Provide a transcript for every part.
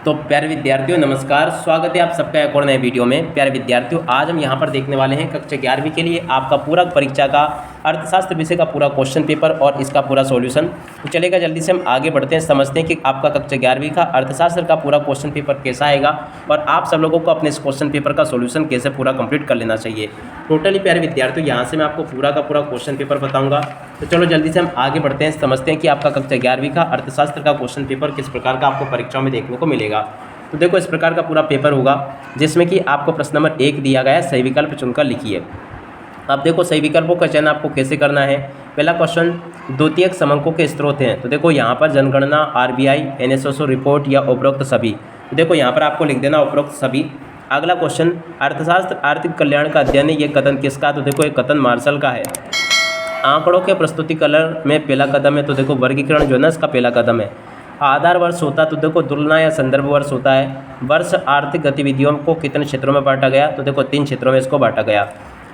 तो प्यारे विद्यार्थियों नमस्कार, स्वागत है आप सबका एक और नए वीडियो में। प्यारे विद्यार्थियों, आज हम यहाँ पर देखने वाले हैं कक्षा 11वीं के लिए आपका पूरा परीक्षा का अर्थशास्त्र विषय का पूरा क्वेश्चन पेपर और इसका पूरा सॉल्यूशन। तो चलेगा, जल्दी से हम आगे बढ़ते हैं, समझते हैं कि आपका कक्षा 11वीं का अर्थशास्त्र का पूरा क्वेश्चन पेपर कैसा आएगा और आप सब लोगों को अपने इस क्वेश्चन पेपर का सॉल्यूशन कैसे पूरा कंप्लीट कर लेना चाहिए। टोटली प्यारे विद्यार्थियों, यहाँ से मैं आपको पूरा का पूरा क्वेश्चन पेपर बताऊँगा। तो चलो जल्दी से हम आगे बढ़ते हैं, समझते हैं कि आपका कक्षा 11वीं का अर्थशास्त्र का क्वेश्चन पेपर किस प्रकार का आपको परीक्षाओं में देखने को मिलेगा। तो देखो, इस प्रकार का पूरा पेपर होगा जिसमें कि आपको प्रश्न नंबर 1 दिया गया है, सही विकल्प चुनकर लिखिए। अब देखो, सही विकल्पों का चयन आपको कैसे करना है। पहला क्वेश्चन, द्वितीयक समंकों के स्रोत हैं। तो देखो यहाँ पर जनगणना, आरबीआई, एनएसएसओ रिपोर्ट या उपरोक्त सभी। तो देखो यहाँ पर आपको लिख देना उपरोक्त सभी। अगला क्वेश्चन, अर्थशास्त्र आर्थिक कल्याण का अध्ययन है, ये कथन किसका। तो देखो, ये कथन मार्शल का है। आंकड़ों के प्रस्तुतिकरण में पहला कदम है, तो देखो वर्गीकरण जो है ना, इसका पहला कदम है। आधार वर्ष होता है, तो देखो तुलना या संदर्भ वर्ष होता है। वर्ष आर्थिक गतिविधियों को कितने क्षेत्रों में बांटा गया। तो देखो 3 क्षेत्रों में इसको बांटा गया।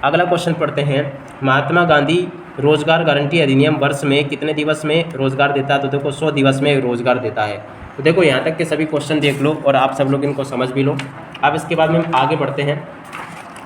अगला क्वेश्चन पढ़ते हैं, महात्मा गांधी रोजगार गारंटी अधिनियम वर्ष में कितने दिवस में रोजगार देता है। तो देखो 100 दिवस में रोजगार देता है। तो देखो यहाँ तक के सभी क्वेश्चन देख लो और आप सब लोग इनको समझ भी लो। अब इसके बाद में हम आगे बढ़ते हैं,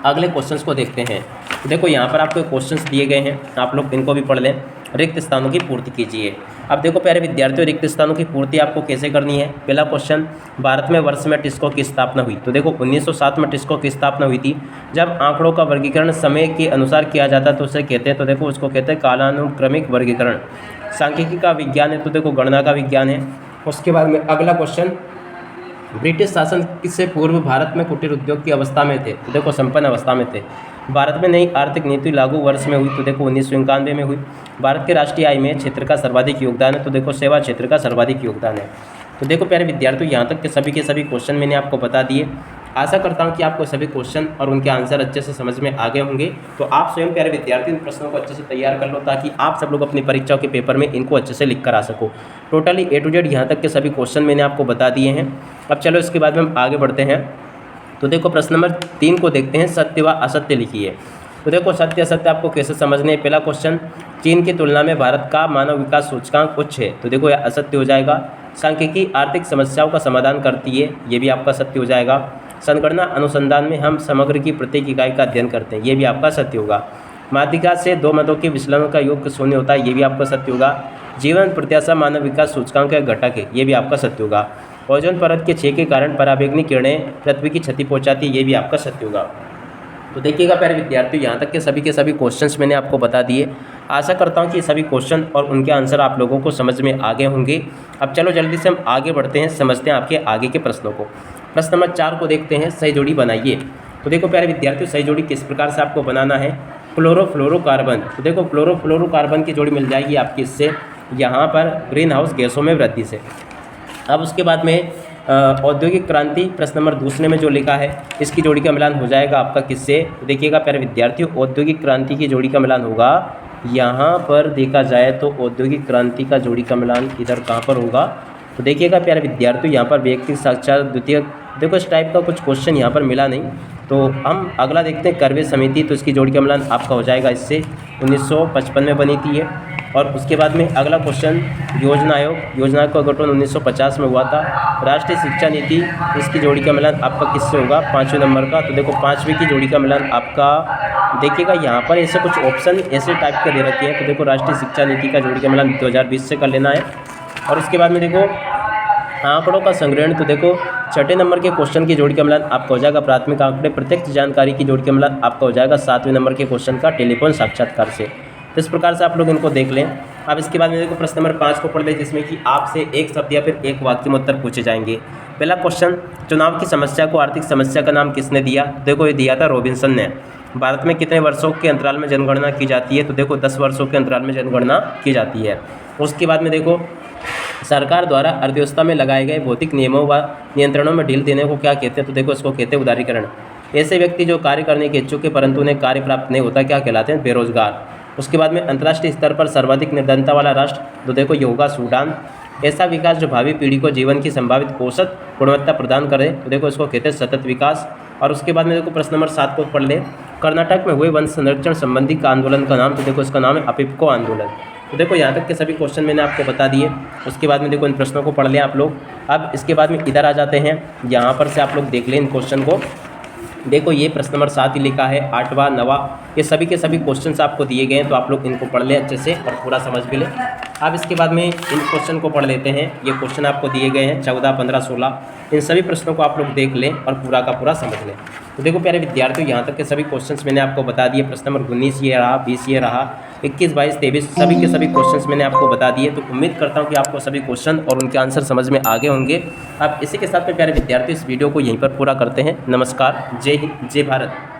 अगले क्वेश्चंस को देखते हैं। तो देखो यहाँ पर आपको क्वेश्चंस दिए गए हैं, आप लोग इनको भी पढ़ लें। रिक्त स्थानों की पूर्ति कीजिए। अब देखो प्यारे विद्यार्थियों, रिक्त स्थानों की पूर्ति आपको कैसे करनी है। पहला क्वेश्चन, भारत में वर्ष में टिस्को की स्थापना हुई। तो देखो 1907 में टिस्को की स्थापना हुई थी। जब आंकड़ों का वर्गीकरण समय के अनुसार किया जाता है तो उसे कहते हैं, तो देखो उसको कहते हैं कालानुक्रमिक वर्गीकरण। सांख्यिकी का विज्ञान है, तो देखो गणना का विज्ञान है। उसके बाद में अगला क्वेश्चन, ब्रिटिश शासन से पूर्व भारत में कुटीर उद्योग की अवस्था में थे। तो देखो संपन्न अवस्था में थे। भारत में नई आर्थिक नीति लागू वर्ष में हुई। तो देखो 1991 में हुई। भारत के राष्ट्रीय आय में क्षेत्र का सर्वाधिक योगदान है। तो देखो सेवा क्षेत्र का सर्वाधिक योगदान है। तो देखो प्यारे विद्यार्थियों, यहाँ तक के सभी क्वेश्चन मैंने आपको बता दिए। आशा करता हूँ कि आपको सभी क्वेश्चन और उनके आंसर अच्छे से समझ में आ गए होंगे। तो आप स्वयं प्यारे विद्यार्थी इन प्रश्नों को अच्छे से तैयार कर लो ताकि आप सब लोग अपनी परीक्षाओं के पेपर में इनको अच्छे से लिख कर आ सको। टोटली A to Z यहाँ तक के सभी क्वेश्चन मैंने आपको बता दिए हैं। अब चलो इसके बाद में हम आगे बढ़ते हैं। तो देखो प्रश्न नंबर 3 को देखते हैं, सत्य व असत्य लिखिए। तो देखो सत्य असत्य आपको कैसे समझने हैं। पहला क्वेश्चन, चीन की तुलना में भारत का मानव विकास सूचकांक उच्च है। तो देखो यह असत्य हो जाएगा। सांख्यिकी आर्थिक समस्याओं का समाधान करती है, ये भी आपका सत्य हो जाएगा। संगणना अनुसंधान में हम समग्र की प्रत्येक इकाई का अध्ययन करते हैं, ये भी आपका सत्य होगा। माध्यिका से 2 मतों के विचलन का योग 0 होता है, ये भी आपका सत्य होगा। जीवन प्रत्याशा मानव विकास सूचकांक का घटक है, ये भी आपका सत्य होगा। ओजोन परत के छेद के कारण पराबैंगनी किरणें पृथ्वी की क्षति पहुंचाती है, ये भी आपका सत्य होगा। तो देखिएगा प्यारे विद्यार्थियों, यहाँ तक के सभी क्वेश्चंस मैंने आपको बता दिए। आशा करता हूँ कि सभी क्वेश्चन और उनके आंसर आप लोगों को समझ में आ गए होंगे। अब चलो जल्दी से हम आगे बढ़ते हैं, समझते हैं आपके आगे के प्रश्नों को। प्रश्न नंबर 4 को देखते हैं, सही जोड़ी बनाइए। तो देखो प्यारे विद्यार्थियों, सही जोड़ी किस प्रकार से आपको बनाना है। क्लोरोफ्लोरोकार्बन। तो देखो क्लोरोफ्लोरोकार्बन की जोड़ी मिल जाएगी आपकी इससे, यहाँ पर ग्रीन हाउस गैसों में वृद्धि से। अब उसके बाद में औद्योगिक क्रांति, प्रश्न नंबर 2 में जो लिखा है, इसकी जोड़ी का मिलान हो जाएगा आपका किससे। तो देखिएगा प्यारे विद्यार्थियों, औद्योगिक क्रांति की जोड़ी का मिलान होगा, यहाँ पर देखा जाए तो औद्योगिक क्रांति का जोड़ी का मिलान इधर कहाँ पर होगा। तो देखिएगा प्यारे विद्यार्थियों, यहाँ पर व्यक्ति साक्षात द्वितीय, देखो इस टाइप का कुछ क्वेश्चन यहाँ पर मिला नहीं। तो हम अगला देखते हैं, करवे समिति। तो इसकी जोड़ी का मिलान आपका हो जाएगा इससे, 1955 में बनी थी ये। और उसके बाद में अगला क्वेश्चन, योजना आयोग, योजना का गठन 1950 में हुआ था। राष्ट्रीय शिक्षा नीति, इसकी जोड़ी का मिलान आपका किससे होगा, 5वें नंबर का। तो देखो 5वीं की जोड़ी का मिलान आपका, देखिएगा यहाँ पर ऐसे कुछ ऑप्शन ऐसे टाइप के दे रखे हैं। तो देखो राष्ट्रीय शिक्षा नीति का जोड़ी का मिलान 2020 से कर लेना है। और उसके बाद में देखो आंकड़ों का संग्रहण। तो देखो 6ठे नंबर के क्वेश्चन की जोड़ी का मिलान आपका हो जाएगा प्राथमिक आंकड़े, प्रत्यक्ष जानकारी की जोड़ी का मिलान आपका हो जाएगा 7वें नंबर के क्वेश्चन का टेलीफोन साक्षात्कार से। तो इस प्रकार से आप लोग इनको देख लें। अब इसके बाद में देखो प्रश्न नंबर 5 को पढ़ लें, जिसमें कि आपसे एक शब्द या फिर एक वाक्य में उत्तर पूछे जाएंगे। पहला क्वेश्चन, चुनाव की समस्या को आर्थिक समस्या का नाम किसने दिया। देखो ये दिया था रॉबिन्सन ने। भारत में कितने वर्षों के अंतराल में जनगणना की जाती है। तो देखो 10 वर्षों के अंतराल में जनगणना की जाती है। उसके बाद में देखो सरकार द्वारा अर्थव्यवस्था में लगाए गए भौतिक नियमों व नियंत्रणों में ढील देने को क्या कहते हैं। तो देखो इसको कहते हैं उदारीकरण। ऐसे व्यक्ति जो कार्य करने के इच्छुक है परंतु उन्हें कार्य प्राप्त नहीं होता, क्या कहलाते हैं, बेरोजगार। उसके बाद में अंतर्राष्ट्रीय स्तर पर सर्वाधिक निर्धनता वाला राष्ट्र, तो देखो ये होगा सूडान। ऐसा विकास जो भावी पीढ़ी को जीवन की संभावित औसत गुणवत्ता प्रदान करे। तो देखो इसको कहते हैं सतत विकास। और उसके बाद में देखो प्रश्न नंबर 7 को पढ़ ले, कर्नाटक में हुए वन संरक्षण संबंधी का आंदोलन का नाम। तो देखो इसका नाम है अपिप्को आंदोलन। तो देखो यहाँ तक के सभी क्वेश्चन मैंने आपको बता दिए। उसके बाद में देखो इन प्रश्नों को पढ़ लें आप लोग। अब इसके बाद में इधर आ जाते हैं, यहाँ पर से आप लोग देख लें इन क्वेश्चन को। देखो ये प्रश्न नंबर 7 ही लिखा है, 8वां 9वां, ये सभी के सभी क्वेश्चंस आपको दिए गए हैं, तो आप लोग इनको पढ़ लें अच्छे से और पूरा समझ भी लें। अब इसके बाद में इन क्वेश्चन को पढ़ लेते हैं। ये क्वेश्चन आपको दिए गए हैं 14, 15, 16, इन सभी प्रश्नों को आप लोग देख लें और पूरा का पूरा समझ लें। तो देखो प्यारे विद्यार्थियों, यहाँ तक के सभी क्वेश्चंस मैंने आपको बता दिए। प्रश्न नंबर 19 ये रहा, 20 ये रहा, 21, 22, 23 सभी के सभी क्वेश्चंस मैंने आपको बता दिए। तो उम्मीद करता हूँ कि आपको सभी क्वेश्चन और उनके आंसर समझ में आ गए होंगे। अब इसी के साथ में प्यारे विद्यार्थी इस वीडियो को यहीं पर पूरा करते हैं। नमस्कार, जय हिंद, जय भारत।